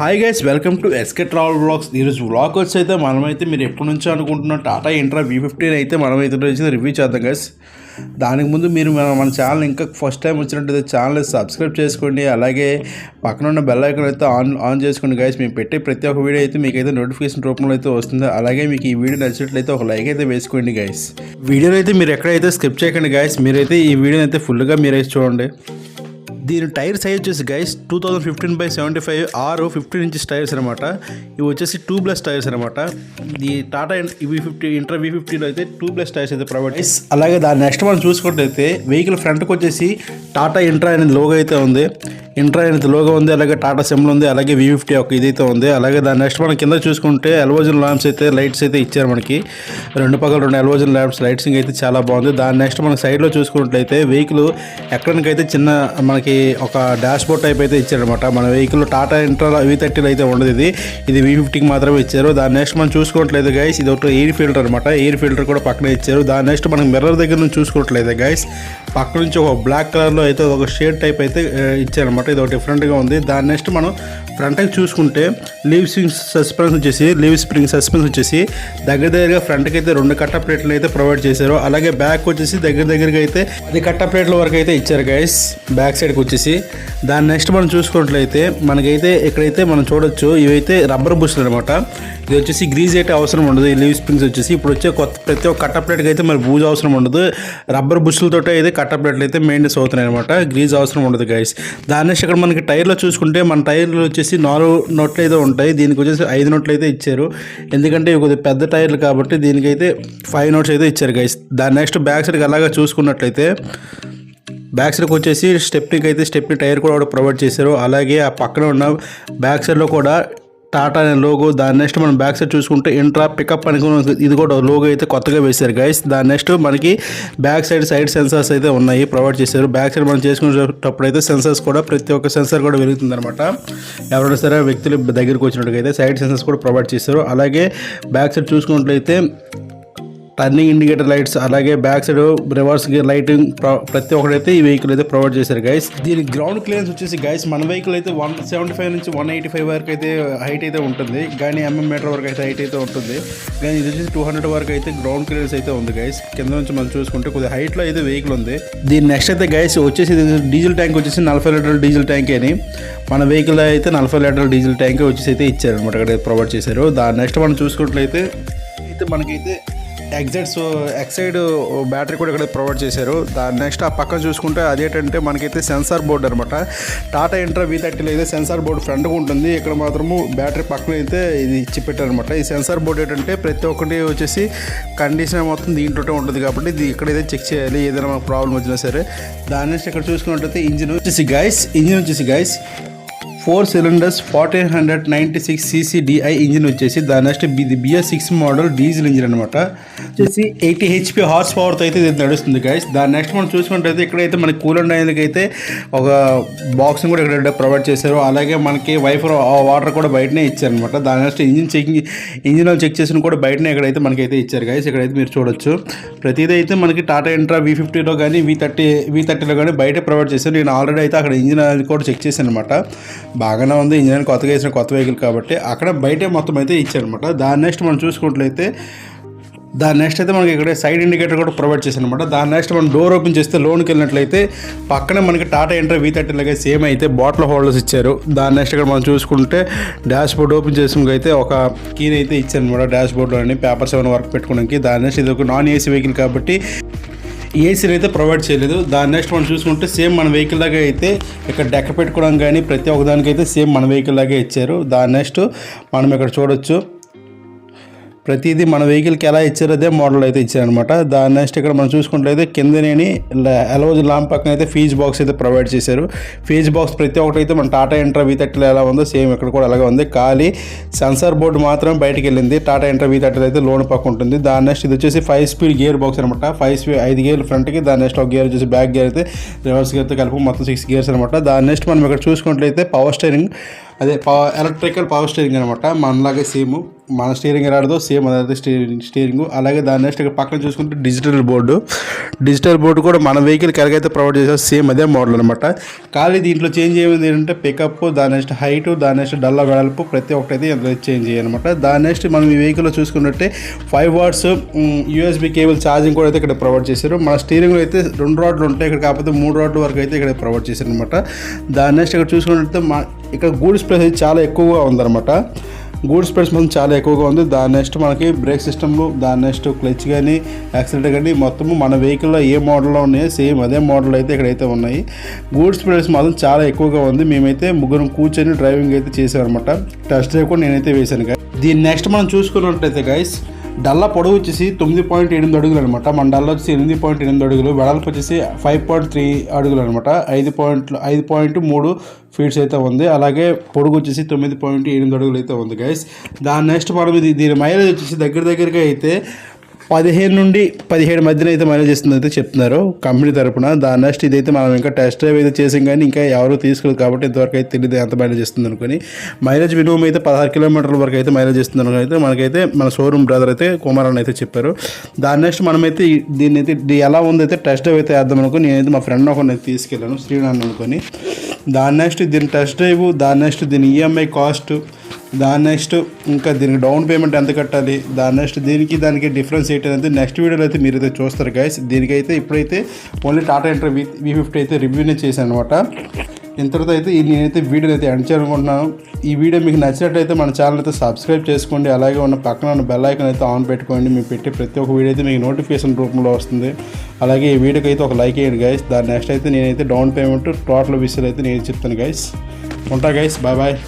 Hi guys, welcome to SK travel vlogs. ఈరోజు vlog వచ్చి అయితే మనమైతే మీరు ఎప్పటి నుంచో అనుకుంటున్న టాటా ఇంట్రా V15 అయితే మనమైతే రివ్యూ చేద్దాం గైస్. దానికి ముందు మీరు మన ఛానల్ ఇంకా ఫస్ట్ టైం వచ్చినట్టయితే ఛానల్ సబ్స్క్రైబ్ చేసుకోండి. అలాగే పక్కన ఉన్న బెల్ ఐకాన్ అయితే ఆన్ చేసుకోండి గైస్. మేము పెట్టే ప్రతి ఒక్క వీడియో అయితే మీకైతే నోటిఫికేషన్ రూపంలో అయితే వస్తుంది. అలాగే మీకు ఈ వీడియో నచ్చినట్లయితే ఒక లైక్ అయితే వేసుకోండి గైస్. వీడియోలో అయితే మీరు ఎక్కడైతే స్కిప్ చేయకండి గైస్. మీరైతే ఈ వీడియోని అయితే ఫుల్గా మీరైతే చూడండి. దీని టైర్ సైజ్ వచ్చేసి గైస్ 2015/75 ఆర్ 15 ఇంచెస్ టైర్స్ అనమాట. ఇవి వచ్చేసి 2+ టైర్స్ అనమాట. ఈ టాటా ఇంట్రా V15లో అయితే 2+ టైర్స్ అయితే ప్రొవైడ్ చేసి, అలాగే దాని నెక్స్ట్ మనం చూసుకున్నట్లయితే వెహికల్ ఫ్రంట్కి వచ్చేసి టాటా ఇంట్రా అనేది లోగో అయితే ఉంది. ఇంట్రా అనేది లోగో ఉంది, అలాగే టాటా సింబల్ ఉంది, అలాగే V50 ఒక ఇదైతే ఉంది. అలాగే దాని నెక్స్ట్ మనం కింద చూసుకుంటే ఎల్వోజన్ ల్యాంప్స్ అయితే లైట్స్ అయితే ఇచ్చారు మనకి. రెండు పక్కల 2 ఎల్వోజన్ ల్యాంప్స్ లైట్సింగ్ అయితే చాలా బాగుంది. దాని నెక్స్ట్ మనం సైడ్లో చూసుకున్నట్లయితే వెహికల్ ఎక్కడికైతే చిన్న మనకి ఒక డాష్ బోర్డ్ టైప్ అయితే ఇచ్చారనమాట. మన వెహికల్ టాటా ఇంట్రా V30లో అయితే ఉండదు, ఇది V50కి మాత్రమే ఇచ్చారు. దాని నెక్స్ట్ మనం చూసుకున్నట్లయితే గైస్ ఇది ఒక ఎయిర్ ఫిల్టర్ అనమాట. ఎయిర్ ఫిల్టర్ కూడా పక్కనే ఇచ్చారు. దాని నెక్స్ట్ మనం మిర్రర్ దగ్గర నుంచి చూసుకున్నట్లయితే గైస్ పక్క నుంచి ఒక బ్లాక్ కలర్లో అయితే ఒక షేడ్ టైప్ అయితే ఇచ్చారనమాట. ఇది ఒక డిఫరెంట్గా ఉంది. దాని నెక్స్ట్ మనం ఫ్రంట్కి చూసుకుంటే లీవ్ స్ప్రింగ్ సస్పెన్స్ వచ్చేసి దగ్గరగా ఫ్రంట్కి అయితే 2 కట్ట ప్లేట్లు అయితే ప్రొవైడ్ చేశారు. అలాగే బ్యాక్ వచ్చేసి దగ్గరగా అయితే 10 కట్ట ప్లేట్ల వరకు అయితే ఇచ్చారు గైస్ బ్యాక్ సైడ్కి వచ్చేసి. దాని నెక్స్ట్ మనం చూసుకున్నట్లయితే మనకైతే ఇక్కడైతే మనం చూడొచ్చు ఇవైతే రబ్బర్ బుష్లు అనమాట. ఇది వచ్చేసి గ్రీజ్ అయితే అవసరం ఉండదు. ఈ లీవ్ స్ప్రింగ్స్ వచ్చేసి ఇప్పుడు వచ్చే ప్రతి ఒక్క కట్ట ప్లేట్కి అయితే మరి బూజ్ అవసరం ఉండదు. రబ్బర్ బుష్లతో అయితే కట్ట ప్లేట్లు అయితే మెయింటెన్స్ అవుతున్నాయి అనమాట. గ్రీజ్ అవసరం ఉండదు గైస్. దాని నెక్స్ట్ ఇక్కడ మనకి టైర్లో చూసుకుంటే మన టైర్లు వచ్చేసి 4 నోట్లు అయితే ఉంటాయి. దీనికి వచ్చేసి 5 నోట్లు అయితే ఇచ్చారు. ఎందుకంటే ఇవి కొద్దిగా పెద్ద టైర్లు కాబట్టి దీనికైతే 5 నోట్స్ అయితే ఇచ్చారు గైస్. దాని నెక్స్ట్ బ్యాక్ సైడ్కి అలాగా చూసుకున్నట్లయితే బ్యాక్ సైడ్కి వచ్చేసి స్టెప్నీ టైర్ కూడా ప్రొవైడ్ చేశారు. అలాగే ఆ పక్కన ఉన్న బ్యాక్ సైడ్లో కూడా టాటా అనే లోగో. దాని నెక్స్ట్ మనం బ్యాక్ సైడ్ చూసుకుంటే ఇంట్రా పికప్ అని ఇది కూడా లోగో అయితే కొత్తగా వేశారు గైస్. దాని నెక్స్ట్ మనకి బ్యాక్ సైడ్ సెన్సార్స్ అయితే ఉన్నాయి, ప్రొవైడ్ చేశారు. బ్యాక్ సైడ్ మనం చేసుకునేటప్పుడు అయితే సెన్సార్స్ కూడా ప్రతి ఒక్క సెన్సార్ కూడా వెలుగుతుంది అనమాట. ఎవరైనా సరే వ్యక్తులు దగ్గరికి వచ్చినట్టుగా సైడ్ సెన్సార్స్ కూడా ప్రొవైడ్ చేశారు. అలాగే బ్యాక్ సైడ్ చూసుకున్నట్లయితే టర్నింగ్ ఇండికేటర్ లైట్స్, అలాగే back side reverse gear lighting ప్రతి ఒక్కటైతే ఈ వెహికల్ అయితే ప్రొవైడ్ చేశారు గైస్. దీని గ్రౌండ్ క్లియరెన్స్ వచ్చేసి గైస్ మన వెహికల్ అయితే 175 నుంచి 185 వరకు అయితే హైట్ అయితే ఉంటుంది, కానీ మీటర్ వరకు అయితే హైట్ అయితే ఉంటుంది. కానీ ఇది వచ్చేసి 200 వరకు అయితే గ్రౌండ్ క్లియరెన్స్ అయితే ఉంది గైస్. కింద నుంచి మనం చూసుకుంటే కొద్దిగా హైట్లో అయితే వెహికల్ ఉంది. దీని నెక్స్ట్ అయితే గైస్ వచ్చేసి డీజిల్ ట్యాంక్ వచ్చేసి 40 లీటర్ల డీజిల్ ట్యాంక్ అని మన వెహికల్ అయితే 40 లీటర్ల డీజిల్ ట్యాంక్ వచ్చేసి అయితే ఇచ్చారనమాట, అక్కడ ప్రొవైడ్ చేశారు. దాని నెక్స్ట్ మనం చూసుకున్నట్లయితే మనకైతే ఎక్సైడ్ బ్యాటరీ కూడా ఇక్కడ ప్రొవైడ్ చేశారు. దాని నెక్స్ట్ ఆ పక్కన చూసుకుంటే అదేంటంటే మనకైతే సెన్సార్ బోర్డు అనమాట. టాటా ఇంట్రా V30లో అయితే సెన్సార్ బోర్డు ఫ్రంట్గా ఉంటుంది. ఇక్కడ మాత్రము బ్యాటరీ పక్కన అయితే ఇది ఇచ్చి పెట్టారనమాట. ఈ సెన్సార్ బోర్డు ఏంటంటే ప్రతి ఒక్కటి వచ్చేసి కండిషన్ మొత్తం దీంట్లోనే ఉంటుంది కాబట్టి ఇది ఇక్కడైతే చెక్ చేయాలి ఏదైనా మనకు ప్రాబ్లం వచ్చినా సరే. దాని నెక్స్ట్ ఇక్కడ చూసుకున్నట్లయితే ఇంజిన్ వచ్చేసి guys 4 cylinders 1496cc DI engine వచ్చేసి. దాని next BS6 model diesel engine అనమాట. వచ్చేసి 80 HP హార్స్ పవర్తో అయితే ఇది నడుస్తుంది గైస్. దాని నెక్స్ట్ మనం చూసుకుంటే ఇక్కడైతే మనకి కూలర్ అయ్యేందుకు అయితే ఒక బాక్స్ని కూడా ఇక్కడ ప్రొవైడ్ చేశారు. అలాగే మనకి వాటర్ కూడా బయటనే ఇచ్చారనమాట. దాని నెక్స్ట్ ఇంజిన్ చెక్ చేసిన కూడా బయటనే ఇక్కడైతే మనకైతే ఇచ్చారు గైస్. ఇక్కడైతే మీరు చూడొచ్చు ప్రతిదీ అయితే మనకి టాటా ఇంట్రా V50లో కానీ V30లో కానీ బయట ప్రొవైడ్ చేశారు. నేను ఆల్రెడీ అయితే అక్కడ ఇంజిన్ కూడా చెక్ చేశాను అనమాట. బాగానే ఉంది. ఇంజిన్ కొత్తగా వేసిన కొత్త వెహికల్ కాబట్టి అక్కడ బయటే మొత్తం అయితే ఇచ్చారనమాట. దాని నెక్స్ట్ మనం చూసుకున్నట్లయితే మనకి ఇక్కడ సైడ్ ఇండికేటర్ కూడా ప్రొవైడ్ చేశారు అనమాట. దాని నెక్స్ట్ మనం డోర్ ఓపెన్ చేస్తే లోన్కి వెళ్ళినట్లయితే పక్కనే మనకి టాటా ఇంట్రా V30లాగే సేమ్ అయితే బాటిల్ హోల్డర్స్ ఇచ్చారు. దాని నెక్స్ట్ ఇక్కడ మనం చూసుకుంటే డాష్ బోర్డ్ ఓపెన్ చేసినకైతే ఒక కీని అయితే ఇచ్చారు అనమాట. డాష్ బోర్డ్లోని పేపర్స్ ఏమైనా వర్క్ పెట్టుకోవడానికి. దాని నెక్స్ట్ ఇది ఒక నాన్ ఏసీ వెహికల్ కాబట్టి ఏసీని అయితే ప్రొవైడ్ చేయలేదు. దాని నెక్స్ట్ మనం చూసుకుంటే సేమ్ మన వెహికల్ లాగా అయితే ఇక్కడ డెక్క పెట్టుకోవడం కానీ ప్రతి ఒక్కదానికి అయితే సేమ్ మన వెహికల్ లాగే ఇచ్చారు. దాని నెక్స్ట్ మనం ఇక్కడ చూడొచ్చు ప్రతిదీ మన వెహికల్కి ఎలా ఇచ్చారో అదే మోడల్ అయితే ఇచ్చారనమాట. దాని నెక్స్ట్ ఇక్కడ మనం చూసుకుంటే కిందనేని ఎలవోజ్ ల్యాంప్ పక్కన అయితే ఫీజ్ బాక్స్ అయితే ప్రొవైడ్ చేశారు. ఫీజ్ బాక్స్ ప్రతి ఒక్కటి అయితే మన టాటా ఇంట్రా V30లో ఎలా ఉందో సేమ్ ఇక్కడ కూడా అలాగే ఉంది. ఖాళీ సెన్సార్ బోర్డు మాత్రమే బయటకు వెళ్ళింది. టాటా ఇంట్రా V30లో అయితే లోన్ పక్క ఉంటుంది. దాని నెక్స్ట్ ఇది వచ్చేసి 5 స్పీడ్ గేర్ బాక్స్ అనమాట. 5 గేర్లు ఫ్రంట్కి, దాని నెక్స్ట్ ఒక గేర్ వచ్చేసి బ్యాక్ గేర్ అయితే రివర్స్ గేర్తో కలిపి మొత్తం 6 గేర్స్ అనమాట. దాని నెక్స్ట్ మనం ఇక్కడ చూసుకున్నట్లయితే power steering electrical power steering అనమాట. మనలాగే సేమ్ మన స్టీరింగ్ ఎలాడదో సేమ్ అదే స్టీరింగ్. అలాగే దాని నెక్స్ట్ ఇక్కడ పక్కన చూసుకుంటే డిజిటల్ బోర్డు కూడా మన వెహికల్కి ఎలాగైతే ప్రొవైడ్ చేసారో సేమ్ అదే మోడల్ అనమాట. ఖాళీ దీంట్లో చేంజ్ ఏమైంది ఏంటంటే పికప్, దాని నెక్స్ట్ హైట్, దాని నెక్స్ట్ డల్ల వెడల్పు ప్రతి ఒక్కటి అయితే ఇందులో చేంజ్ చేయాలన్నమాట. దాని నెక్స్ట్ మనం ఈ వెహికల్లో చూసుకున్నట్టే 5 watts USB కేబుల్ ఛార్జింగ్ కూడా అయితే ఇక్కడ ప్రొవైడ్ చేశారు. మన స్టీరింగ్లో అయితే 2 రాడ్లు ఉంటాయి, ఇక్కడ కాకపోతే 3 రాడ్ల వరకు అయితే ఇక్కడ ప్రొవైడ్ చేశారు అనమాట. దాని నెక్స్ట్ ఇక్కడ చూసుకున్నట్లయితే ఇక్కడ గూడ్స్ ప్లేస్ అయితే చాలా ఎక్కువగా ఉందన్నమాట. గూడ్స్ ప్లేస్ మొత్తం చాలా ఎక్కువగా ఉంది. దాని నెక్స్ట్ మనకి బ్రేక్ సిస్టమ్లు, దాని నెక్స్ట్ క్లచ్ కానీ యాక్సిలేటర్ కానీ మొత్తము మన వెహికల్లో ఏ మోడల్లో ఉన్నాయో సేమ్ అదే మోడల్ అయితే ఇక్కడైతే ఉన్నాయి. గూడ్స్ ప్లేస్ మాత్రం చాలా ఎక్కువగా ఉంది. మేమైతే ముగ్గురం కూర్చొని డ్రైవింగ్ అయితే చేసామన్నమాట. టెస్ట్ డ్రైవ్ కూడా నేనైతే వేశాను. దీని నెక్స్ట్ మనం చూసుకున్నట్లయితే గైస్ డల్లా పొడవు వచ్చేసి 9.8 అడుగులు అనమాట. మన డల్లా వచ్చేసి 8.8 అడుగులు, వెడల్పు వచ్చేసి 5.3 అడుగులు అనమాట. 5.3 ఫీట్స్ అయితే ఉంది. అలాగే పొడుగు వచ్చేసి 9.8 అడుగులు అయితే ఉంది గైస్. దాని నెక్స్ట్ మనం దీని మైలేజ్ వచ్చేసి దగ్గరగా అయితే 15 నుండి 17 మధ్యన అయితే మైలేజ్ ఇస్తుంది అయితే చెప్తున్నారు కంపెనీ తరపున. దాని నెక్స్ట్ ఇదైతే మనం ఇంకా టెస్ట్ డ్రైవ్ అయితే చేసాం కానీ ఇంకా ఎవరు తీసుకోలేదు కాబట్టి ఇంతవరకు అయితే తెలియదు ఎంత మైలేజ్ ఇస్తుంది అనుకుని. మైలేజ్ మినిమం అయితే 16 కిలోమీటర్ల వరకు అయితే మైలేజ్ ఇస్తుంది అనుకుని అయితే మనకైతే మన షోరూమ్ బ్రదర్ అయితే కుమార్ అయితే చెప్పారు. దాని నెక్స్ట్ మనమైతే దీన్ని అయితే ఎలా ఉందైతే టెస్ట్ డ్రైవ్ అయితే వేద్దాం అనుకుని నేనైతే మా ఫ్రెండ్ ఒకరిని అయితే తీసుకెళ్ళాను, శ్రీనాథ్ అనుకొని. దాని నెక్స్ట్ దీని టెస్ట్ డ్రైవ్, దాని నెక్స్ట్ దీని EMI కాస్ట్, దాని నెక్స్ట్ ఇంకా దీనికి డౌన్ పేమెంట్ ఎంత కట్టాలి, దాని నెక్స్ట్ దానికి డిఫరెన్స్ ఏంటంటే నెక్స్ట్ వీడియోలో అయితే మీరైతే చూస్తారు గైస్. దీనికైతే ఇప్పుడైతే ఓన్లీ టాటా ఇంట్రా V50 అయితే రివ్యూనే చేశాను అనమాట. ఇంతటితో అయితే నేనైతే వీడియోని అయితే ఎండ్ చేయాలనుకుంటున్నాను. ఈ వీడియో మీకు నచ్చినట్లయితే మన ఛానల్ అయితే సబ్స్క్రైబ్ చేసుకోండి. అలాగే ఉన్న పక్కన ఉన్న బెల్ ఐకాన్ అయితే ఆన్ పెట్టుకోండి. మేము పెట్టే ప్రతి ఒక్క వీడియో అయితే మీకు నోటిఫికేషన్ రూపంలో వస్తుంది. అలాగే ఈ వీడియోకి అయితే ఒక లైక్ వేయండి గైస్. దాని నెక్స్ట్ అయితే నేనైతే డౌన్ పేమెంట్ టోటల్ విషయాలు అయితే నేను చెప్తాను గైస్. ఉంటా గైస్, బాయ్.